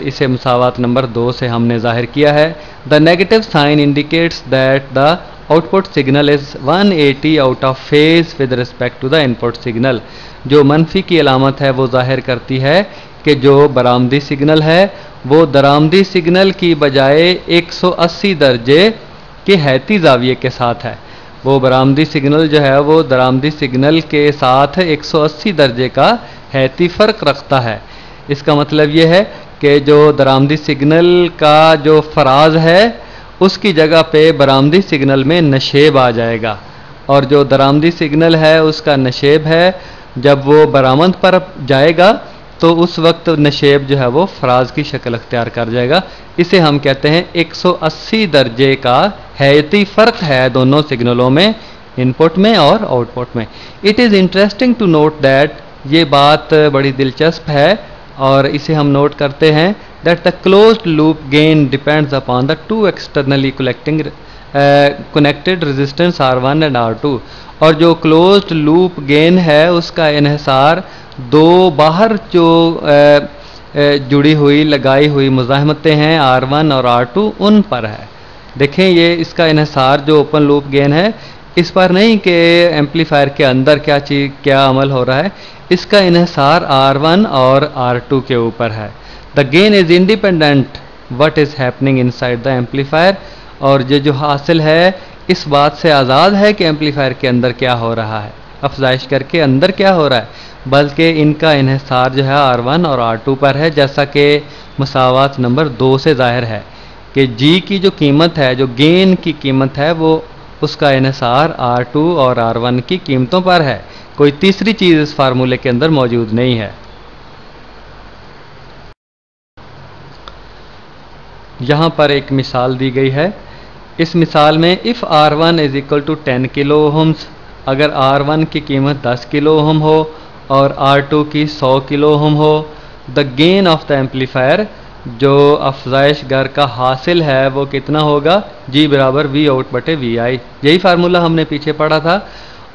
इसे मुसावात नंबर 2 से हमने जाहिर किया है। The negative sign indicates that the output signal is 180 out of phase with respect to the input signal. जो मनफी की अलामत है वो जाहिर करती है कि जो बरामदी सिग्नल है वो दरामदी सिग्नल की बजाय 180 दर्जे के हैती जाविये के साथ है। वो बरामदी सिग्नल जो है वो दरामदी सिग्नल के साथ 180 दर्जे का हैती फ़र्क रखता है। इसका मतलब ये है कि जो दरामदी सिग्नल का जो फराज है उसकी जगह पे बरामदी सिग्नल में नशेब आ जाएगा, और जो दरामदी सिग्नल है उसका नशेब है जब वो बरामद पर जाएगा तो उस वक्त नशेब जो है वो फराज की शक्ल अख्तियार कर जाएगा। इसे हम कहते हैं 180 दर्जे का हैती फ़र्क है दोनों सिग्नलों में, इनपुट में और आउटपुट में। It is interesting to note that, ये बात बड़ी दिलचस्प है और इसे हम नोट करते हैं, that the closed loop gain depends upon the two externally connected resistance R1 and R2। और जो क्लोज्ड लूप गेन है उसका इन्हिसार दो बाहर जो जुड़ी हुई लगाई हुई मुज़ाहमतें हैं R1 और R2 उन पर है। देखें ये इसका इन्हिसार जो ओपन लूप गेन है इस पर नहीं कि एम्पलीफायर के अंदर क्या अमल हो रहा है, इसका इन्हिसार R1 और R2 के ऊपर है। The gain is independent what is happening inside the amplifier, और ये जो हासिल है इस बात से आज़ाद है कि एम्पलीफायर के अंदर क्या हो रहा है, अफजाइशगर के अंदर क्या हो रहा है, बल्कि इनका इन्हिसार जो है R1 और R2 पर है, जैसा कि मसावात नंबर 2 से जाहिर है कि G की जो कीमत है, जो गेन की कीमत है, वो उसका इन्हिसार R2 और R1 की कीमतों पर है। कोई तीसरी चीज़ इस फार्मूले के अंदर मौजूद नहीं है। यहाँ पर एक मिसाल दी गई है। इस मिसाल में if R1 is equal to 10 kilo ohms, अगर R1 की कीमत 10 किलो ओहम हो और R2 की 100 किलो ओहम हो, the gain of the amplifier, जो अफजाइश गर का हासिल है वो कितना होगा, G बराबर V आउट बटे VI। यही फार्मूला हमने पीछे पढ़ा था।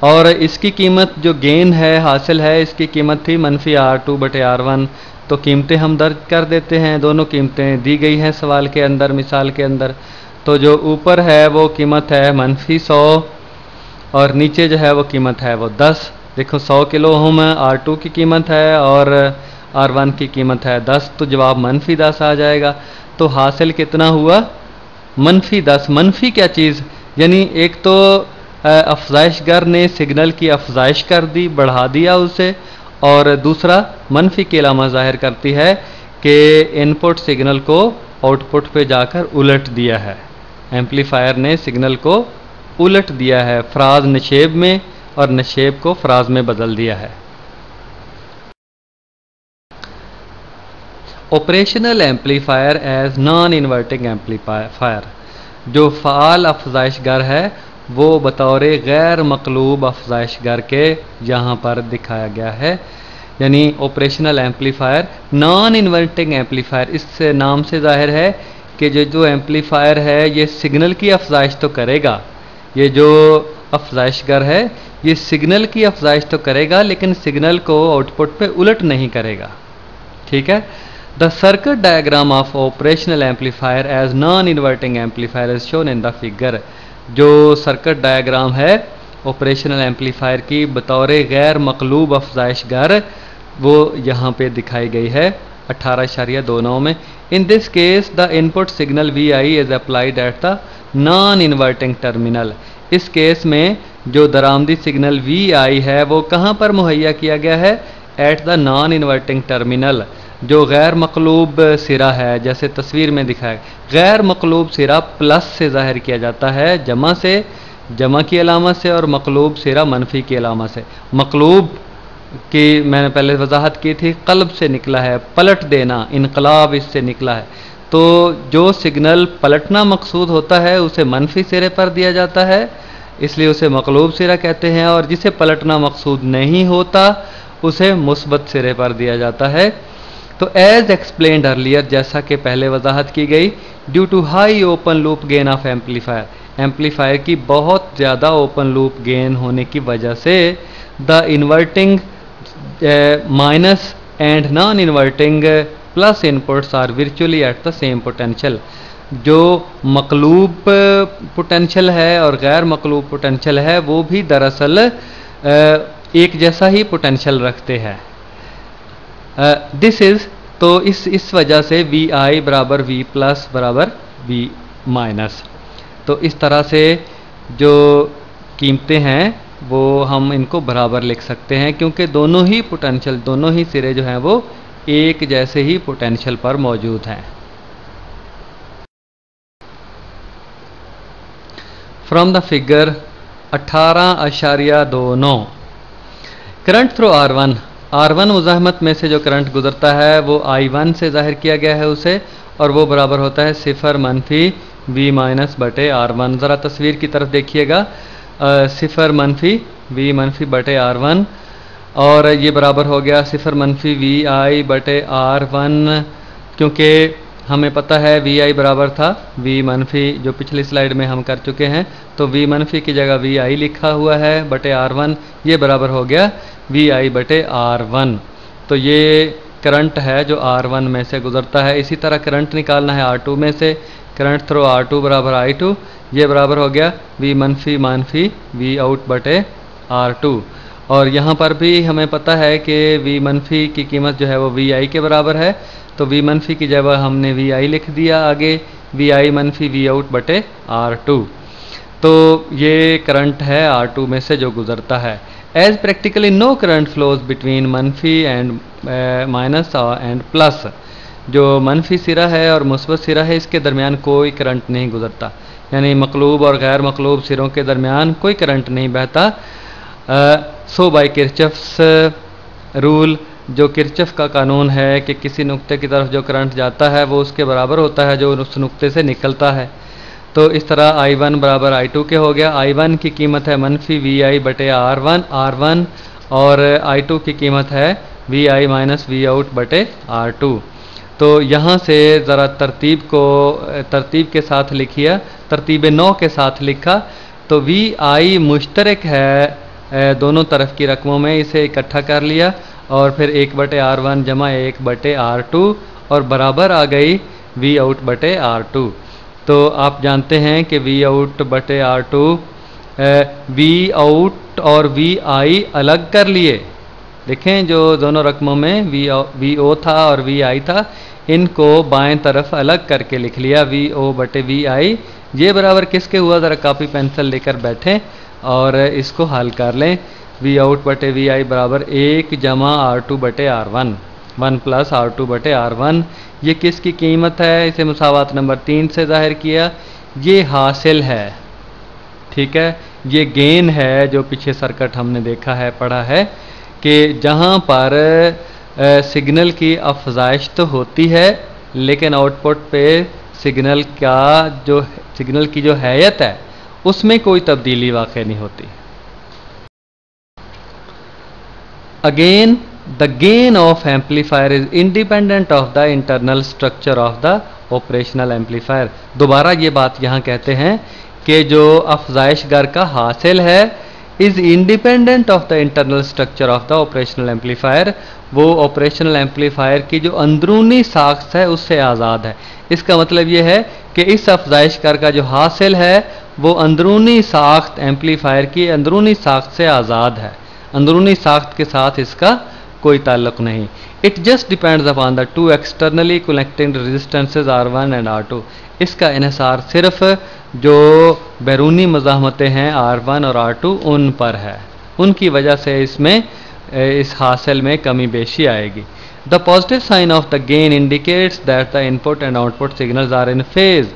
और इसकी कीमत जो गेन है हासिल है, इसकी कीमत थी -R2 बटे R1। तो कीमतें हम दर्ज कर देते हैं, दोनों कीमतें दी गई हैं सवाल के अंदर, मिसाल के अंदर। तो जो ऊपर है वो कीमत है -100 और नीचे जो है वो कीमत है वो 10। देखो 100 किलो ओम R2 की कीमत है और R1 की कीमत है 10, तो जवाब -10 आ जाएगा। तो हासिल कितना हुआ, -10। मनफी क्या चीज़, यानी एक तो अफजाइशगर ने सिग्नल की अफजाइश कर दी, बढ़ा दिया उसे, और दूसरा मनफी की अलामत ज़ाहिर करती है कि इनपुट सिग्नल को आउटपुट पे जाकर उलट दिया है। एम्पलीफायर ने सिग्नल को उलट दिया है, फ्राज नशेब में और नशेब को फ्राज में बदल दिया है। Operational amplifier as non inverting amplifier, जो फ़ाल अफजाइशगर है वो बतौर गैर मकलूब अफजाइशगर के यहाँ पर दिखाया गया है। यानी operational amplifier non inverting amplifier, इस नाम से जाहिर है कि जो एम्पलीफायर है ये सिग्नल की अफजाइश तो करेगा, ये जो अफजाइशगर है ये सिग्नल की अफजाइश तो करेगा लेकिन सिग्नल को आउटपुट पे उलट नहीं करेगा। ठीक है। The circuit diagram of operational amplifier as non inverting amplifier is shown in the figure. जो सर्किट डायग्राम है ऑपरेशनल एम्पलीफायर की बतौर गैर मकलूब अफजाइशगर, वो यहाँ पे दिखाई गई है 18.29 में। In this case the input signal VI is applied at the non inverting terminal. इस केस में जो दरामदी सिग्नल VI है वो कहाँ पर मुहैया किया गया है, at the non inverting terminal, जो गैर मकलूब सिरा है। जैसे तस्वीर में दिखाया, गैर मकलूब सिरा प्लस से जाहिर किया जाता है, जमा से, जमा की अलामत से, और मकलूब सिरा मनफी की अलामत से। मकलूब की मैंने पहले वजाहत की थी, कल्ब से निकला है, पलट देना, इनकलाब इससे निकला है। तो जो सिग्नल पलटना मकसूद होता है उसे मनफी सिरे पर दिया जाता है, इसलिए उसे मकलूब सिरा कहते हैं, और जिसे पलटना मकसूद नहीं होता उसे मुस्बत सिरे पर दिया जाता है। तो एज एक्सप्लेन्ड अर्लियर, जैसा कि पहले वजाहत की गई, due to high open loop gain of amplifier, amplifier की बहुत ज़्यादा ओपन लूप गेन होने की वजह से the inverting minus and non inverting plus inputs are virtually at the same potential. जो मकलूब पोटेंशियल है और गैर मकलूब पोटेंशियल है वो भी दरअसल एक जैसा ही पोटेंशियल रखते हैं। दिस इज, तो इस वजह से VI बराबर V प्लस बराबर V माइनस। तो इस तरह से जो कीमतें हैं वो हम इनको बराबर लिख सकते हैं, क्योंकि दोनों ही पोटेंशियल, दोनों ही सिरे जो हैं वो एक जैसे ही पोटेंशियल पर मौजूद हैं। From the figure 18.29, current through R1 मुज़ाहमत में से जो करंट गुजरता है वो I1 से जाहिर किया गया है उसे, और वो बराबर होता है 0 - V - बटे R1। ज़रा तस्वीर की तरफ देखिएगा। सिफर मनफी वी मनफी बटे R1, और ये बराबर हो गया सिफर मनफी वी आई बटे R1, क्योंकि हमें पता है वी आई बराबर था वी मनफी, जो पिछली स्लाइड में हम कर चुके हैं, तो वी मनफी की जगह वी आई लिखा हुआ है बटे R1, ये बराबर हो गया वी आई बटे R1। तो ये करंट है जो R1 में से गुजरता है। इसी तरह करंट निकालना है R2 में से, करंट थ्रो R2 बराबर I2, ये बराबर हो गया वी मनफी मानफी वी आउट बटे R2। और यहाँ पर भी हमें पता है कि वी मनफी की कीमत जो है वो वी आई के बराबर है, तो वी मनफी की जगह हमने वी आई लिख दिया, आगे वी आई मनफी वी आउट बटे R2। तो ये करंट है R2 में से जो गुजरता है। As practically no current flows between मनफी एंड माइनस एंड प्लस, जो मनफी सिरा है और मुस्बत सिरा है इसके दरमियान कोई करंट नहीं गुजरता, यानी मकलूब और गैर मकलूब सिरों के दरमियान कोई करंट नहीं बहता। सो बाय किरचफ्स रूल, जो किरचफ का कानून है कि किसी नुक्ते की तरफ जो करंट जाता है वो उसके बराबर होता है जो उस नुक्ते से निकलता है। तो इस तरह I1 बराबर I2 के हो गया। I1 की कीमत है मनफी वी आई बटे R1 और I2 की कीमत है V I minus V out बटे R2। तो यहाँ से ज़रा तरतीब के साथ लिखिए, तरतीब 9 के साथ लिखा तो वी आई मुश्तरक है दोनों तरफ की रकमों में, इसे इकट्ठा कर लिया और फिर 1 बटे R1 जमा 1 बटे R2 और बराबर आ गई वी आउट बटे R2। तो आप जानते हैं कि वी आउट बटे R2, वी आउट और वी आई अलग कर लिए। देखें जो दोनों रकमों में वी ओ था और वी आई था, इनको बाएं तरफ अलग करके लिख लिया वी ओ बटे वी आई। ये बराबर किसके हुआ, ज़रा कापी पेंसिल लेकर बैठें और इसको हल कर लें। वी आउट बटे वी आई बराबर 1 जमा R2 बटे R1, 1 प्लस R2 बटे R1। ये किसकी कीमत है, इसे मुसावात नंबर 3 से जाहिर किया। ये हासिल है, ठीक है, ये गेन है जो पीछे सर्किट हमने देखा है, पढ़ा है कि जहाँ पर सिग्नल की अफजाइश तो होती है लेकिन आउटपुट पे सिग्नल की जो हैयत है उसमें कोई तब्दीली वाक़ई नहीं होती। Again the gain of amplifier is independent of the internal structure of the operational amplifier. दोबारा ये बात यहाँ कहते हैं कि जो अफजाइश गर का हासिल है is independent of the internal structure of the operational amplifier, वो ऑपरेशनल एम्पलीफायर की जो अंदरूनी साख्त है उससे आज़ाद है। इसका मतलब ये है कि इस अफजाइश गर का जो हासिल है वो अंदरूनी साख्त एम्पलीफायर की अंदरूनी साख्त से आज़ाद है, अंदरूनी साख्त के साथ इसका कोई ताल्लुक़ नहीं। It just depends upon the two externally connecting resistances R1 and R2। इसका इन्हिसार सिर्फ जो बैरूनी मज़ाहमतें हैं R1 और R2 उन पर है, उनकी वजह से इसमें इस हासिल में कमी बेशी आएगी। The positive sign of the gain indicates that the input and output signals are in phase.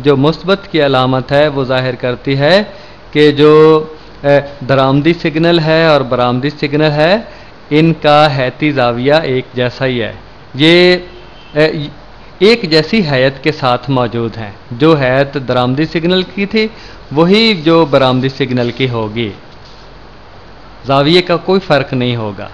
जो मुस्बत की अलामत है वो जाहिर करती है कि जो दरामदी सिग्नल है और बरामदी सिग्नल है इनका हैती जाविया एक जैसा ही है, ये एक जैसी हैयत के साथ मौजूद हैं। जो हैयत दरामदी सिग्नल की थी वही जो बरामदी सिग्नल की होगी, जाविये का कोई फ़र्क नहीं होगा।